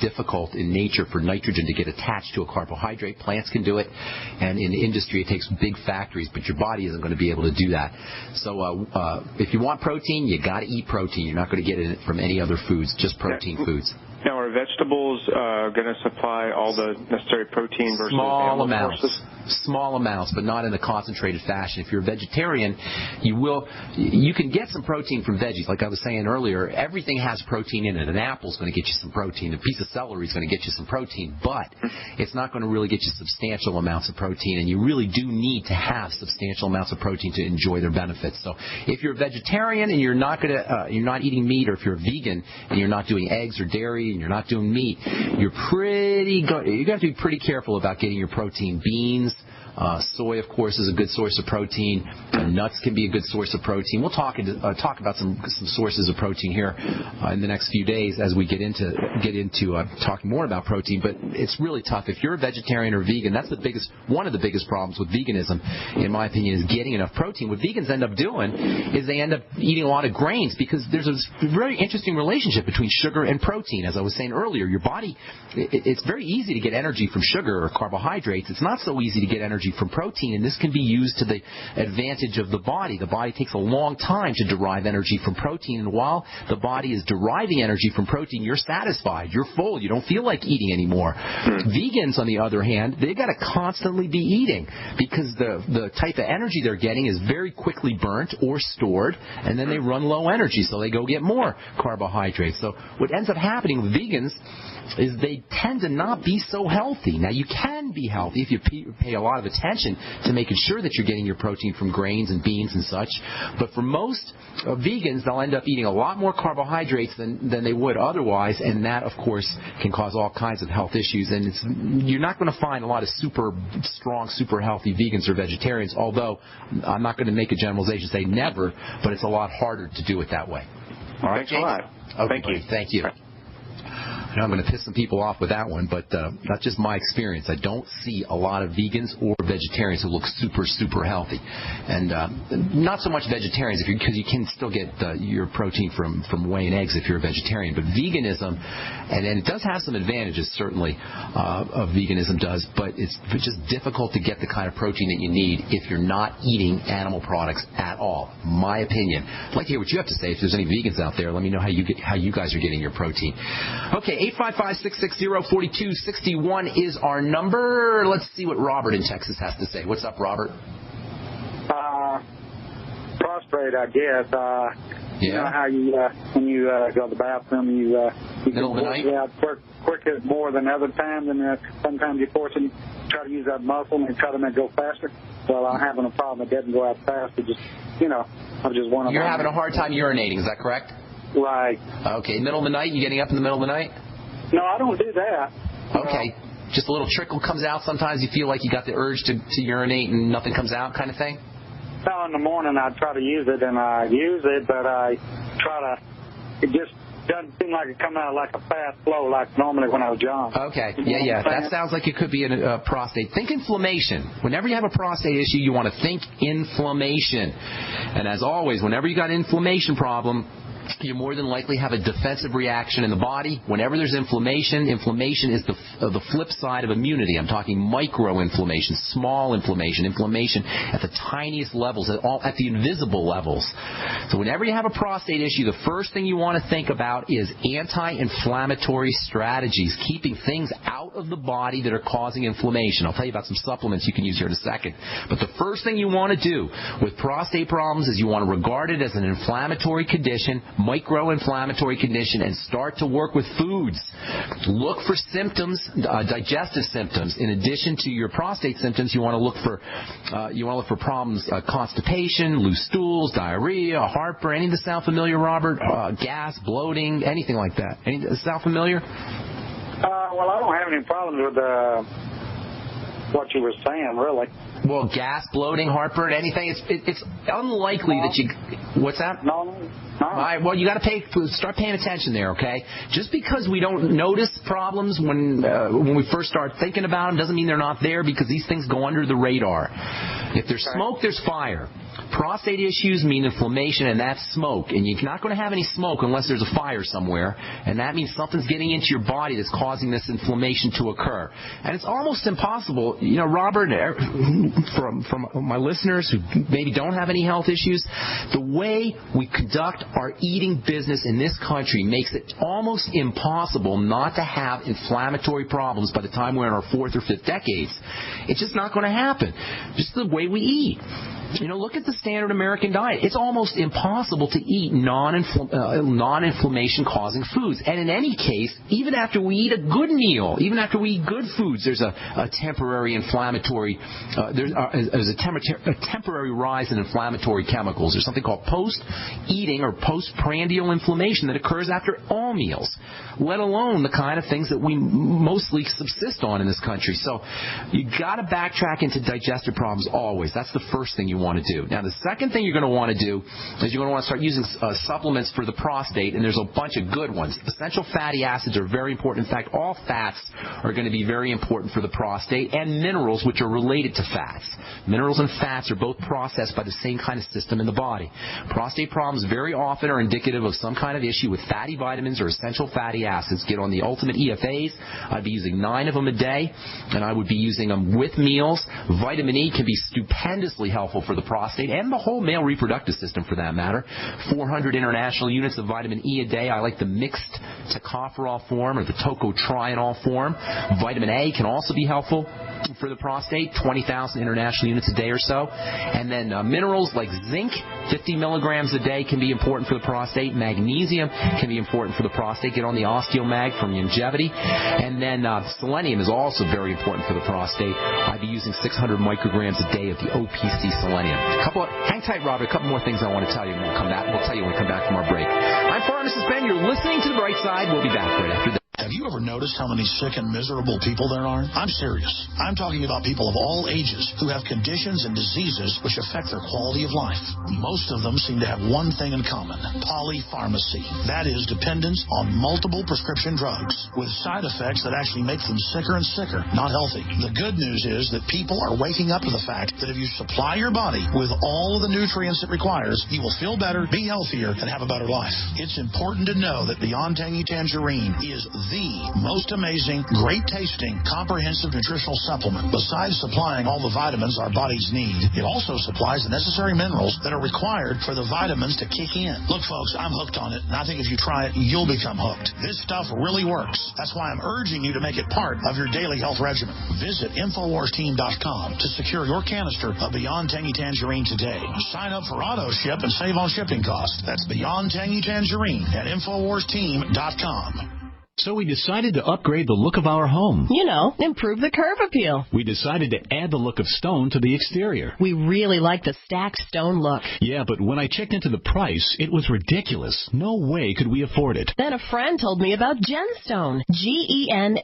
difficult in nature for nitrogen to get attached to a carbohydrate. Plants can do it, and in the industry it takes big factories, but your body isn't going to be able to do that. So if you want protein, you got to eat protein. You're not going to get it from any other foods, just protein foods. Now, are vegetables going to supply all the necessary protein versus animal sources? Small amounts, but not in a concentrated fashion. If you're a vegetarian, you can get some protein from veggies. Like I was saying earlier, everything has protein in it. An apple's going to get you some protein. A piece of celery is going to get you some protein, but it's not going to really get you substantial amounts of protein, and you really do need to have substantial amounts of protein to enjoy their benefits. So if you're a vegetarian and you're not eating meat, or if you're a vegan and you're not doing eggs or dairy and you're not doing meat, you have to be pretty careful about getting your protein. Beans, soy, of course, is a good source of protein. Nuts can be a good source of protein. We'll talk about some sources of protein here in the next few days as we get into talking more about protein. But it's really tough. If you're a vegetarian or vegan, that's one of the biggest problems with veganism, in my opinion, is getting enough protein. What vegans end up doing is they end up eating a lot of grains, because there's a very interesting relationship between sugar and protein. As I was saying earlier, your body, it's very easy to get energy from sugar or carbohydrates. It's not so easy to get energy from protein, and this can be used to the advantage of the body. The body takes a long time to derive energy from protein, and while the body is deriving energy from protein, you're satisfied, you're full, you don't feel like eating anymore. Vegans, on the other hand, they've got to constantly be eating, because the type of energy they're getting is very quickly burnt or stored, and then they run low energy, so they go get more carbohydrates. So what ends up happening with vegans is they tend to not be so healthy. Now, you can be healthy if you pay a lot of attention to making sure that you're getting your protein from grains and beans and such. But for most vegans, they'll end up eating a lot more carbohydrates than they would otherwise, and that, of course, can cause all kinds of health issues. And you're not going to find a lot of super strong, super healthy vegans or vegetarians, although I'm not going to make a generalization, say never, but it's a lot harder to do it that way. All right, Thanks a lot. Okay, thank you. I know I'm going to piss some people off with that one, but that's just my experience. I don't see a lot of vegans or vegetarians who look super, super healthy. And not so much vegetarians, because you can still get your protein from whey and eggs if you're a vegetarian. But veganism, and it does have some advantages, certainly, of veganism does, but it's just difficult to get the kind of protein that you need if you're not eating animal products at all, my opinion. I'd like to hear what you have to say. If there's any vegans out there, let me know how you guys are getting your protein. Okay, 855-660-4261 is our number. Let's see what Robert in Texas has to say. What's up, Robert? Prostrate, I guess. You know how when you go to the bathroom, you can force it out quicker more than other times, and sometimes you force it, you try to use that muscle and try to make it go faster. Well, I'm having a problem. It doesn't go out fast. It just, I'm just one of You're having a hard time urinating, is that correct? Right. Okay, middle of the night? You getting up in the middle of the night? No, I don't do that. Okay. Just a little trickle comes out. Sometimes you feel like you got the urge to urinate and nothing comes out kind of thing? No, in the morning I try to use it, and I use it, but I try to, it just doesn't seem like it comes out like a fast flow like normally when I was young. Okay. Yeah. That sounds like it could be a prostate. Think inflammation. Whenever you have a prostate issue, you want to think inflammation. And as always, whenever you got an inflammation problem, you more than likely have a defensive reaction in the body. Whenever there's inflammation is the flip side of immunity. I'm talking micro-inflammation, small inflammation at the tiniest levels, at the invisible levels. So whenever you have a prostate issue, the first thing you want to think about is anti-inflammatory strategies, keeping things out of the body that are causing inflammation. I'll tell you about some supplements you can use here in a second. But the first thing you want to do with prostate problems is you want to regard it as an inflammatory condition, micro-inflammatory condition, and start to work with foods. Look for symptoms, digestive symptoms. In addition to your prostate symptoms, you want to look for problems, constipation, loose stools, diarrhea, heartburn. Any of this sound familiar, Robert? Gas, bloating, anything like that. Any of this sound familiar? Well, I don't have any problems with what you were saying, really. Well, gas, bloating, heartburn, anything. It's unlikely that you. What's that? No. Well, you got to start paying attention there, okay? Just because we don't notice problems when we first start thinking about them doesn't mean they're not there, because these things go under the radar. If there's smoke, there's fire. Prostate issues mean inflammation, and that's smoke. And you're not going to have any smoke unless there's a fire somewhere, and that means something's getting into your body that's causing this inflammation to occur. And it's almost impossible, Robert, from my listeners who maybe don't have any health issues, the way we conduct our eating business in this country makes it almost impossible not to have inflammatory problems by the time we're in our 4th or 5th decades. It's just not going to happen. Just the way we eat. Look at the standard American diet. It's almost impossible to eat non-inflammation-causing foods. And in any case, even after we eat a good meal, even after we eat good foods, there's a temporary inflammatory, there's a temporary rise in inflammatory chemicals. There's something called post-eating or postprandial inflammation that occurs after all meals, let alone the kind of things that we mostly subsist on in this country. So you got to backtrack into digestive problems always. That's the first thing you want to do. Now, the second thing you're going to want to do is you're going to want to start using supplements for the prostate, and there's a bunch of good ones. Essential fatty acids are very important. In fact, all fats are going to be very important for the prostate, and minerals, which are related to fats. Minerals and fats are both processed by the same kind of system in the body. Prostate problems very often are indicative of some kind of issue with fatty vitamins or essential fatty acids. Get on the Ultimate EFAs. I'd be using 9 of them a day, and I would be using them with meals. Vitamin E can be stupendously helpful for the prostate and the whole male reproductive system for that matter. 400 international units of vitamin E a day. I like the mixed tocopherol form or the tocotrienol form. Vitamin A can also be helpful for the prostate, 20,000 international units a day or so. And then minerals like zinc, 50 milligrams a day can be important for the prostate. Magnesium can be important for the prostate. Get on the Osteomag from Longevity. And then selenium is also very important for the prostate. I'd be using 600 micrograms a day of the OPC selenium. Hang tight, Robert. A couple more things I want to tell you. We'll tell you when we come back from our break. I'm Pharmacist Ben. You're listening to The Brightside. We'll be back right after this. Have you ever noticed how many sick and miserable people there are? I'm serious. I'm talking about people of all ages who have conditions and diseases which affect their quality of life. Most of them seem to have one thing in common: polypharmacy. That is, dependence on multiple prescription drugs with side effects that actually make them sicker and sicker, not healthy. The good news is that people are waking up to the fact that if you supply your body with all of the nutrients it requires, you will feel better, be healthier, and have a better life. It's important to know that Beyond Tangy Tangerine is the most amazing, great-tasting, comprehensive nutritional supplement. Besides supplying all the vitamins our bodies need, it also supplies the necessary minerals that are required for the vitamins to kick in. Look, folks, I'm hooked on it, and I think if you try it, you'll become hooked. This stuff really works. That's why I'm urging you to make it part of your daily health regimen. Visit InfoWarsTeam.com to secure your canister of Beyond Tangy Tangerine today. Sign up for auto ship and save on shipping costs. That's Beyond Tangy Tangerine at InfoWarsTeam.com. So we decided to upgrade the look of our home. Improve the curb appeal. We decided to add the look of stone to the exterior. We really like the stacked stone look. Yeah, but when I checked into the price, it was ridiculous. No way could we afford it. Then a friend told me about Genstone. Genstone.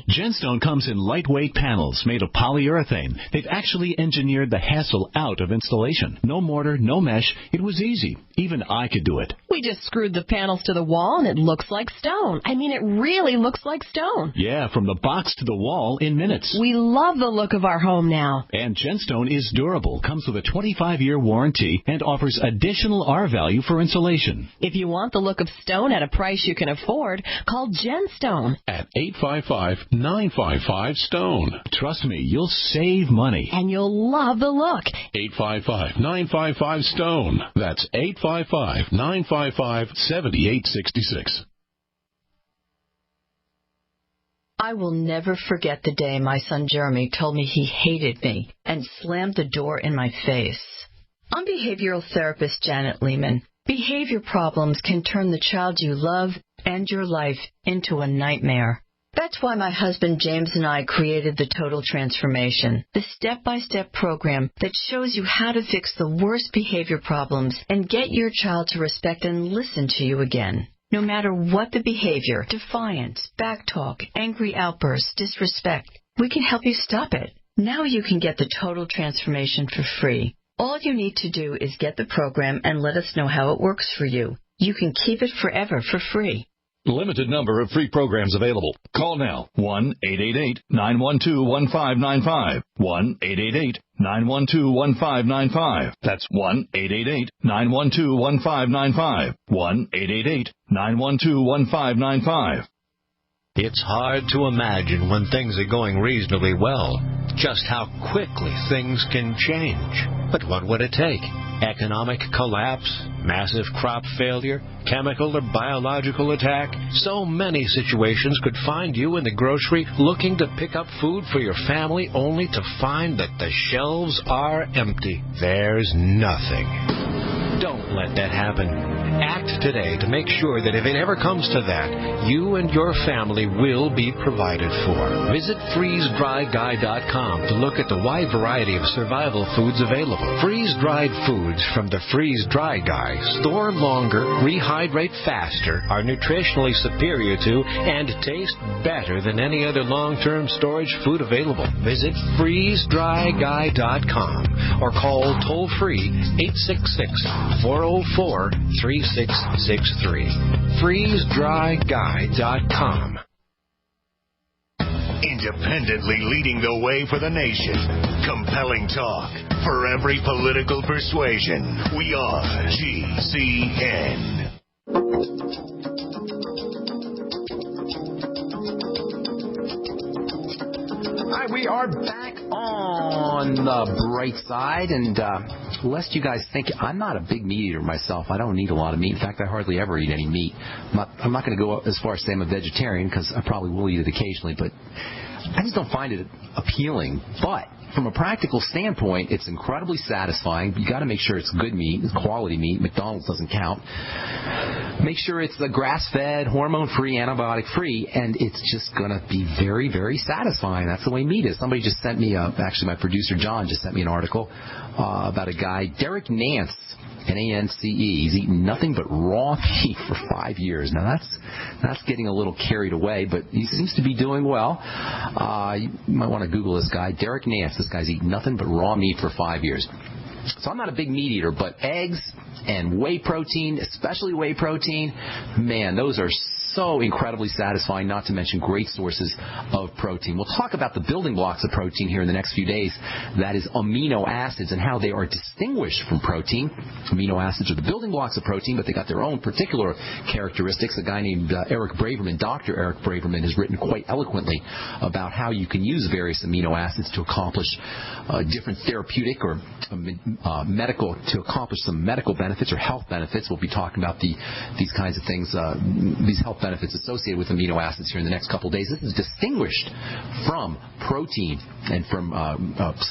Genstone comes in lightweight panels made of polyurethane. They've actually engineered the hassle out of installation. No mortar, no mesh. It was easy. Even I could do it. We just screwed the panels to the wall and it looks like stone. I mean, it really looks like stone. Yeah, from the box to the wall in minutes. We love the look of our home now. And Genstone is durable, comes with a 25-year warranty, and offers additional R-value for insulation. If you want the look of stone at a price you can afford, call Genstone at 855-955-STONE. Trust me, you'll save money. And you'll love the look. 855-955-STONE. That's 855-955-7866. I will never forget the day my son Jeremy told me he hated me and slammed the door in my face. I'm behavioral therapist Janet Lehman. Behavior problems can turn the child you love and your life into a nightmare. That's why my husband James and I created the Total Transformation, the step-by-step program that shows you how to fix the worst behavior problems and get your child to respect and listen to you again. No matter what the behavior, defiance, backtalk, angry outbursts, disrespect, we can help you stop it. Now you can get the total transformation for free. All you need to do is get the program and let us know how it works for you. You can keep it forever for free. Limited number of free programs available. Call now. 1-888-912-1595. 1-888-912-1595. That's 1-888-912-1595. 1-888-912-1595. It's hard to imagine when things are going reasonably well, just how quickly things can change. But what would it take? Economic collapse, massive crop failure, chemical or biological attack? So many situations could find you in the grocery looking to pick up food for your family only to find that the shelves are empty. There's nothing. Don't let that happen. Act today to make sure that if it ever comes to that, you and your family will be provided for. Visit freeze-dried.com to look at the wide variety of survival foods available. Freeze-dried foods from the Freeze-Dry Guy store longer, rehydrate faster, are nutritionally superior to, and taste better than any other long-term storage food available. Visit freeze-dry-guy.com or call toll-free 866-404-3663. freeze-dry-guy.com. Independently leading the way for the nation. Compelling talk for every political persuasion. We are GCN. Hi, we are back on the bright side, and lest you guys think, I'm not a big meat eater myself. I don't eat a lot of meat. In fact, I hardly ever eat any meat. I'm not going to go as far as say I'm a vegetarian, because I probably will eat it occasionally, but I just don't find it appealing. But from a practical standpoint, it's incredibly satisfying. You got to make sure it's good meat, it's quality meat. McDonald's doesn't count. Make sure it's grass-fed, hormone-free, antibiotic-free, and it's just going to be very, very satisfying. That's the way meat is. Somebody just sent me, actually my producer John just sent me an article about a guy, Derek Nance, Nance. He's eaten nothing but raw meat for 5 years. Now that's getting a little carried away, but he seems to be doing well. You might want to Google this guy, Derek Nance. This guy's eaten nothing but raw meat for 5 years. So I'm not a big meat eater, but eggs and whey protein, especially whey protein, man, those are so incredibly satisfying, not to mention great sources of protein. We'll talk about the building blocks of protein here in the next few days. That is amino acids and how they are distinguished from protein. Amino acids are the building blocks of protein, but they got their own particular characteristics. A guy named Eric Braverman, Dr. Eric Braverman, has written quite eloquently about how you can use various amino acids to accomplish different therapeutic or medical, to accomplish some medical benefits or health benefits. We'll be talking about these kinds of things, these health benefits associated with amino acids here in the next couple of days. This is distinguished from protein and from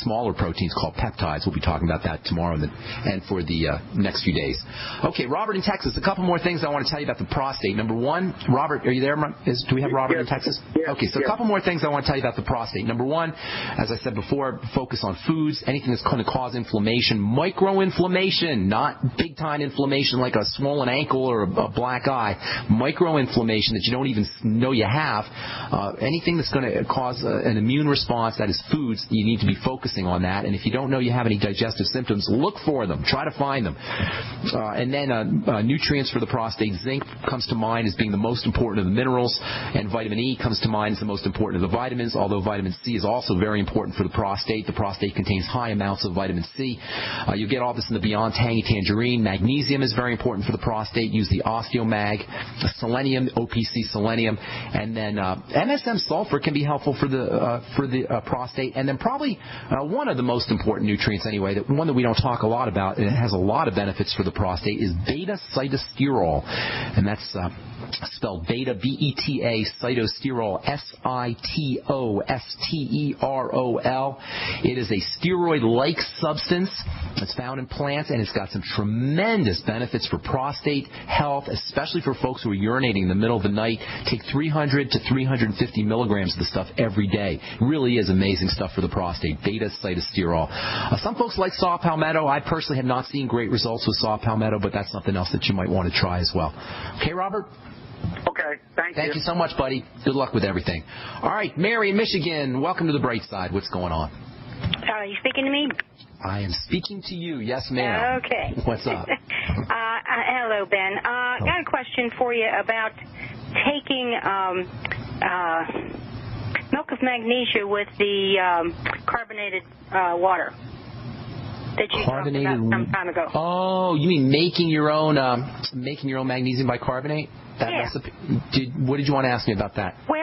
smaller proteins called peptides. We'll be talking about that tomorrow and for the next few days. Okay, Robert in Texas, a couple more things I want to tell you about the prostate. Number one, Robert, are you there? Do we have Robert in Texas? Yes. Okay, so a couple more things I want to tell you about the prostate. Number one, as I said before, focus on foods, anything that's going to cause inflammation, microinflammation, not big-time inflammation like a swollen ankle or a black eye, microinflammation that you don't even know you have, anything that's going to cause an immune response, that is foods, you need to be focusing on that. And if you don't know you have any digestive symptoms, look for them. Try to find them. And then nutrients for the prostate. Zinc comes to mind as being the most important of the minerals, and vitamin E comes to mind as the most important of the vitamins, although vitamin C is also very important for the prostate. The prostate contains high amounts of vitamin C. You get all this in the Beyond Tangy Tangerine. Magnesium is very important for the prostate. Use the Osteomag. Selenium, OPC selenium, and then MSM sulfur can be helpful for the prostate. And then probably one of the most important nutrients anyway, one that we don't talk a lot about, and it has a lot of benefits for the prostate, is beta-sitosterol, and that's spelled beta, B-E-T-A, sitosterol, S-I-T-O-S-T-E-R-O-L. It is a steroid-like substance that's found in plants, and it's got some tremendous benefits for prostate health, especially for folks who are urinating in the middle of the night. Take 300 to 350 milligrams of the stuff every day. It really is amazing stuff for the prostate, beta-sitosterol. Some folks like saw palmetto. I personally have not seen great results with saw palmetto, but that's something else that you might want to try as well. Okay, Robert? Okay, thank you so much, buddy. Good luck with everything. All right, Mary in Michigan, welcome to the Brightside. What's going on? Are you speaking to me? I am speaking to you. Yes, ma'am. Okay. What's up? Hello, Ben. Got a question for you about taking milk of magnesia with the carbonated water that you talked about some time ago. Oh, you mean making your own magnesium bicarbonate? That yeah. recipe. What did you want to ask me about that? Well,